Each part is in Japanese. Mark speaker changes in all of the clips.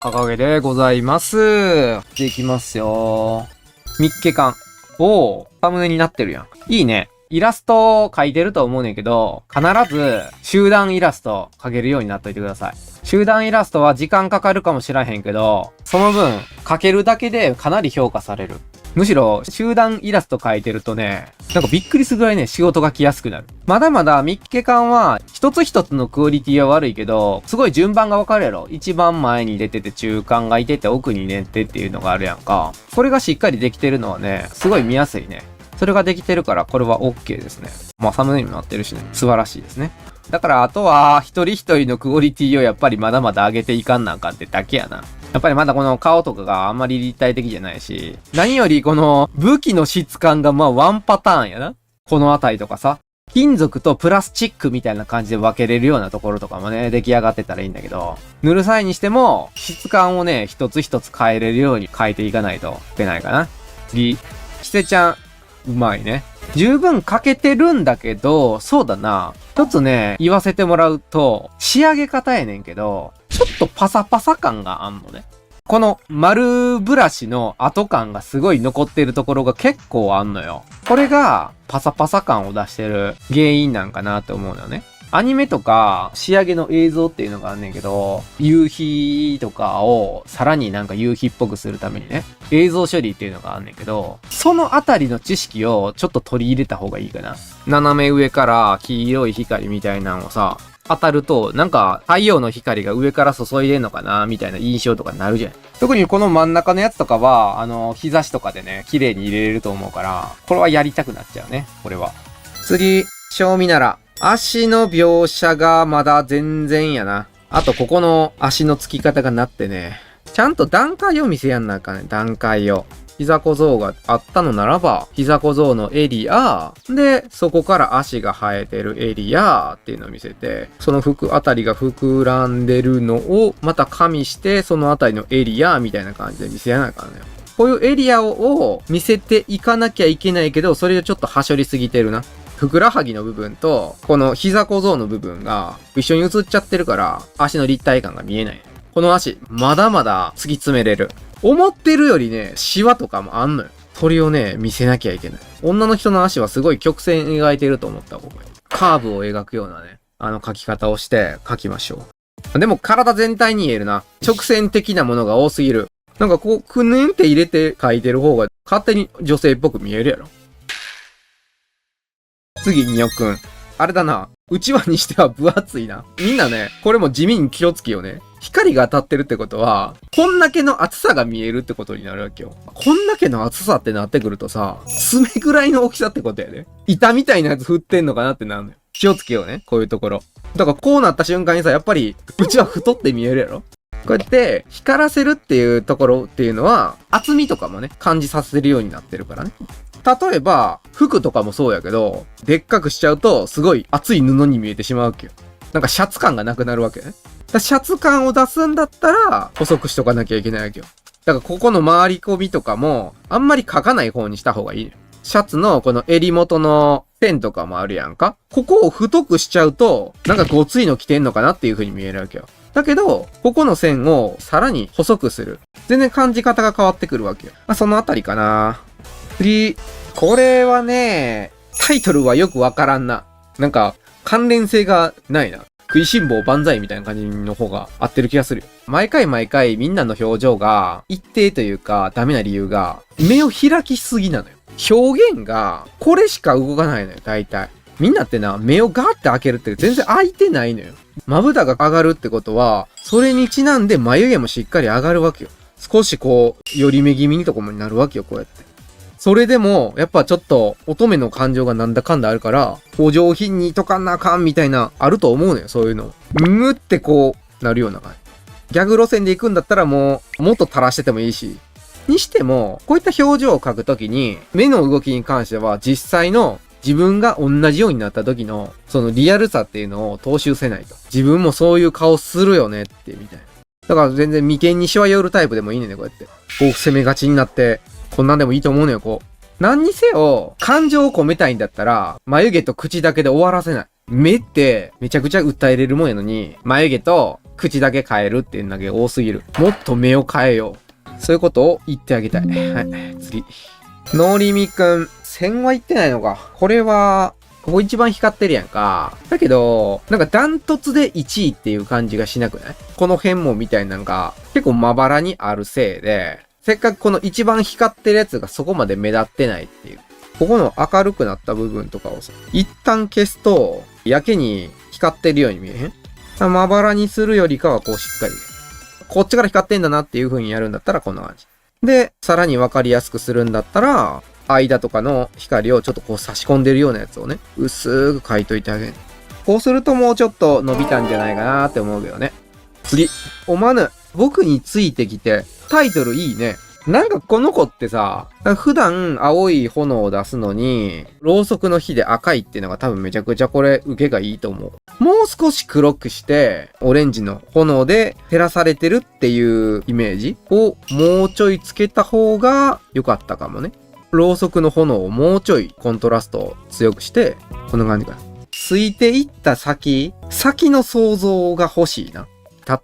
Speaker 1: 赤毛でございます。いきますよ。ミッケ缶。おー、サムネになってるやん。いいね。イラスト描いてると思うねんけど、必ず集団イラスト描けるようになっといてください。集団イラストは時間かかるかもしらへんけど、その分描けるだけでかなり評価される。むしろ集団イラスト描いてるとね、なんかびっくりするぐらいね、仕事が来やすくなる。まだまだミッケ缶は一つ一つのクオリティは悪いけど、すごい順番が分かるやろ。一番前に出てて中間がいてて奥に寝てっていうのがあるやんか。それがしっかりできてるのはね、すごい見やすいね。それができてるからこれは OK ですね。まあサムネにもなってるしね、素晴らしいですね。だからあとは一人一人のクオリティをやっぱりまだまだ上げていかんなんかってだけやな。やっぱりまだこの顔とかがあんまり立体的じゃないし、何よりこの武器の質感がまあワンパターンやな。このあたりとかさ、金属とプラスチックみたいな感じで分けれるようなところとかもね、出来上がってたらいいんだけど、塗る際にしても質感をね、一つ一つ変えれるように変えていかないといけないかな。次、キセちゃん、うまいね。十分欠けてるんだけど、そうだな。一つね、言わせてもらうと、仕上げ方やねんけど、ちょっとパサパサ感があんのね。この丸ブラシの跡感がすごい残ってるところが結構あんのよ。これがパサパサ感を出してる原因なんかなって思うのよね。アニメとか仕上げの映像っていうのがあんねんけど、夕日とかをさらになんか夕日っぽくするためにね、映像処理っていうのがあんねんけど、そのあたりの知識をちょっと取り入れた方がいいかな。斜め上から黄色い光みたいなのをさ、当たると、なんか太陽の光が上から注いでんのかなみたいな印象とかになるじゃん。特にこの真ん中のやつとかは、日差しとかでね、綺麗に入れれると思うから、これはやりたくなっちゃうね、これは。次、正味なら、足の描写がまだ全然やな。あと、ここの足の付き方がなってね、ちゃんと段階を見せやんなあかんね、段階を。膝小僧があったのならば、膝小僧のエリア、で、そこから足が生えてるエリアっていうのを見せて、その服あたりが膨らんでるのをまた加味して、そのあたりのエリアみたいな感じで見せやなあかんね。こういうエリアを見せていかなきゃいけないけど、それをちょっとはしょりすぎてるな。ふくらはぎの部分と、この膝小僧の部分が一緒に映っちゃってるから、足の立体感が見えない。この足、まだまだ突き詰めれる。思ってるよりね、シワとかもあんのよ。それをね、見せなきゃいけない。女の人の足はすごい曲線描いてると思った方がいい。カーブを描くようなね、描き方をして描きましょう。でも体全体に言えるな。直線的なものが多すぎる。なんかこう、くねんって入れて描いてる方が勝手に女性っぽく見えるやろ。次、によくん。あれだな。うちわにしては分厚いな。みんなね、これも地味に気をつけようね。光が当たってるってことは、こんだけの厚さが見えるってことになるわけよ。こんだけの厚さってなってくるとさ、爪ぐらいの大きさってことやで。板みたいなやつ振ってんのかなってなるのよ。気をつけようね、こういうところ。だからこうなった瞬間にさ、やっぱり、うちは太って見えるやろ。こうやって、光らせるっていうところっていうのは、厚みとかもね、感じさせるようになってるからね。例えば、服とかもそうやけど、でっかくしちゃうと、すごい厚い布に見えてしまうわけよ。なんかシャツ感がなくなるわけね。シャツ感を出すんだったら、細くしとかなきゃいけないわけよ。だからここの回り込みとかも、あんまり書かない方にした方がいい。シャツのこの襟元の線とかもあるやんか。ここを太くしちゃうと、なんかごついの着てんのかなっていう風に見えるわけよ。だけど、ここの線をさらに細くする。全然感じ方が変わってくるわけよ。そのあたりかな。次。これはね、タイトルはよくわからんな。なんか、関連性がないな。食いしん坊万歳みたいな感じの方が合ってる気がするよ。毎回みんなの表情が一定というかダメな理由が目を開きすぎなのよ。表現がこれしか動かないのよ、大体。みんなってな、目をガーって開けるって全然開いてないのよ。まぶたが上がるってことは、それにちなんで眉毛もしっかり上がるわけよ。少しこう、寄り目気味にとかもなるわけよ、こうやって。それでも、やっぱちょっと、乙女の感情がなんだかんだあるから、お上品にとかんなあかんみたいな、あると思うのよ、そういうの。むってこう、なるような感じ。ギャグ路線で行くんだったらもっと垂らしててもいいし。にしても、こういった表情を描くときに、目の動きに関しては、実際の自分が同じようになった時の、そのリアルさっていうのを踏襲せないと。自分もそういう顔するよねって、みたいな。だから全然眉間にしわ寄るタイプでもいいねんね、こうやって。こう攻めがちになって、こんなんでもいいと思うのよ、こう。何にせよ、感情を込めたいんだったら、眉毛と口だけで終わらせない。目ってめちゃくちゃ訴えれるもんやのに、眉毛と口だけ変えるっていうのだけ多すぎる。もっと目を変えよう。そういうことを言ってあげたい。はい、次。のりみくん、線は言ってないのか。これは、ここ一番光ってるやんか。だけど、なんかダントツで1位っていう感じがしなくない？この辺もみたいなのが結構まばらにあるせいで、せっかくこの一番光ってるやつがそこまで目立ってないっていう。ここの明るくなった部分とかをさ、一旦消すと、やけに光ってるように見えへん？まばらにするよりかはこうしっかり。こっちから光ってんだなっていう風にやるんだったらこんな感じ。で、さらにわかりやすくするんだったら、間とかの光をちょっとこう差し込んでるようなやつをね、薄く描いといてあげる。こうするともうちょっと伸びたんじゃないかなって思うけどね。次。おまぬ。僕についてきて、タイトルいいね。なんかこの子ってさ、普段青い炎を出すのに、ろうそくの火で赤いっていうのが多分めちゃくちゃこれ受けがいいと思う。もう少し黒くして、オレンジの炎で照らされてるっていうイメージをもうちょいつけた方が良かったかもね。ろうそくの炎をもうちょいコントラストを強くして、こんな感じかな。ついていった先の想像が欲しいな。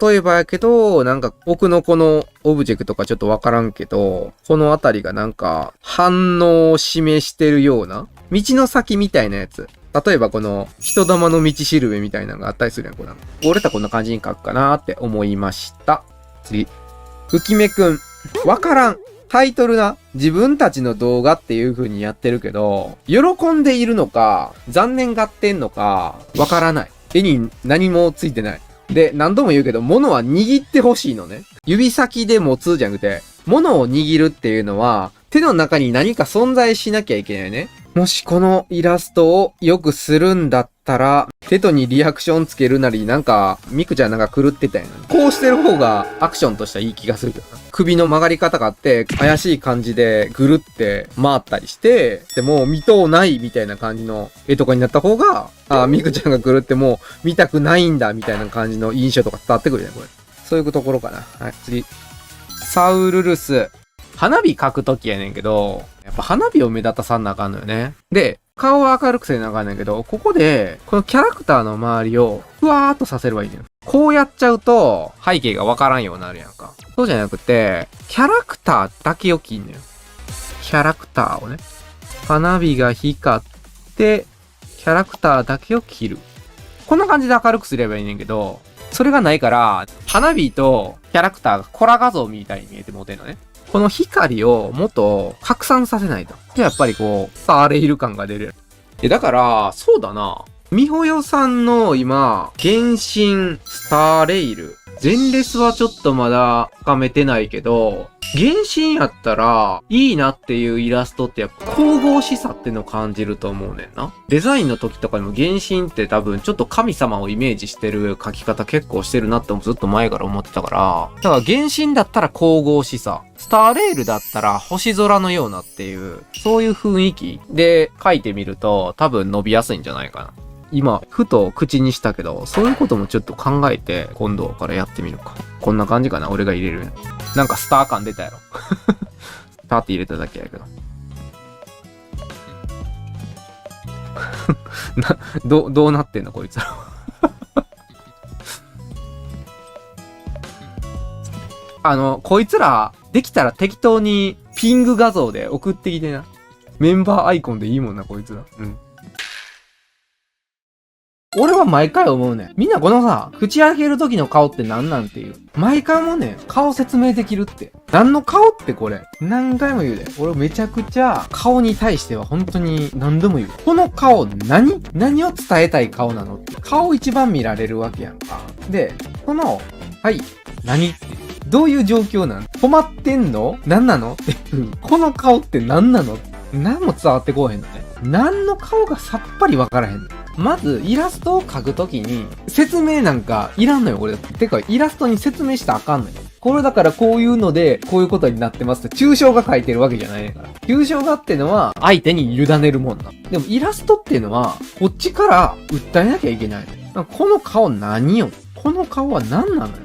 Speaker 1: 例えばやけど、なんか奥のこのオブジェクトかちょっとわからんけど、このあたりがなんか反応を示してるような道の先みたいなやつ。例えばこの人玉の道しるべみたいなのがあったりするやん、これ。俺たこんな感じに書くかなって思いました。次。浮き目くん。わからん。タイトルな。自分たちの動画っていう風にやってるけど、喜んでいるのか、残念がってんのか、わからない。絵に何もついてない。で、何度も言うけど、物は握ってほしいのね。指先で持つじゃなくて、物を握るっていうのは、手の中に何か存在しなきゃいけないね。もしこのイラストをよくするんだったら、手とにリアクションつけるなり、なんか、ミクちゃんなんか狂ってたよね。こうしてる方がアクションとしてはいい気がするけどな。首の曲がり方があって、怪しい感じでぐるって回ったりして、でもう見とうないみたいな感じの絵とかになった方が、ミクちゃんがぐるってもう見たくないんだみたいな感じの印象とか伝わってくるね、これ。そういうところかな。はい、次。サウルルス。花火描くときやねんけど、やっぱ花火を目立たさんなあかんのよね。で、顔を明るくせなあかんねんけど、ここで、このキャラクターの周りを、ふわーっとさせればいいのよ。こうやっちゃうと、背景がわからんようになるやんか。そうじゃなくて、キャラクターだけを切んのよ。キャラクターをね。花火が光って、キャラクターだけを切る。こんな感じで明るくすればいいねんけど、それがないから、花火とキャラクターがコラ画像みたいに見えてもうてんのね。この光をもっと拡散させないと。で、やっぱりこう、スターレイル感が出る。だから、そうだな。みほよさんの今、原神、スターレイル。前列はちょっとまだ深めてないけど、原神やったら、いいなっていうイラストってやっぱ神々しさってのを感じると思うねんな。デザインの時とかにも原神って多分ちょっと神様をイメージしてる描き方結構してるなってずっと前から思ってたから、だから原神だったら神々しさ、スターレールだったら星空のようなっていう、そういう雰囲気で描いてみると多分伸びやすいんじゃないかな。今、ふと口にしたけど、そういうこともちょっと考えて、今度からやってみるか。こんな感じかな、俺が入れる。なんかスター感出たやろ。スターって入れただけやけど。どうなってんの、こいつら。こいつら、できたら適当にピング画像で送ってきてな。メンバーアイコンでいいもんな、こいつら。うん。俺は毎回思うねん。みんなこのさ、口開ける時の顔って何なんていう。毎回もね、顔説明できるって。何の顔ってこれ。何回も言うで。俺めちゃくちゃ顔に対しては本当に何度も言う。この顔何を伝えたい顔なのって。顔一番見られるわけやんか。で、はい、何ってどういう状況なん止まってんの何なのっていう。この顔って何なの何も伝わってこうへんのね。何の顔がさっぱりわからへんの。まず、イラストを描くときに、説明なんかいらんのよ、これ。てか、イラストに説明したらあかんのよ。これだからこういうので、こういうことになってますって、抽象画描いてるわけじゃないから。抽象画ってのは、相手に委ねるもんな。でも、イラストっていうのは、こっちから訴えなきゃいけないの。この顔何よこの顔は何なのよ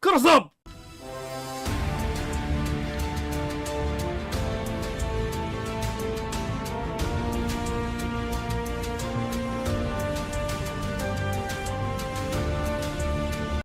Speaker 2: カラさん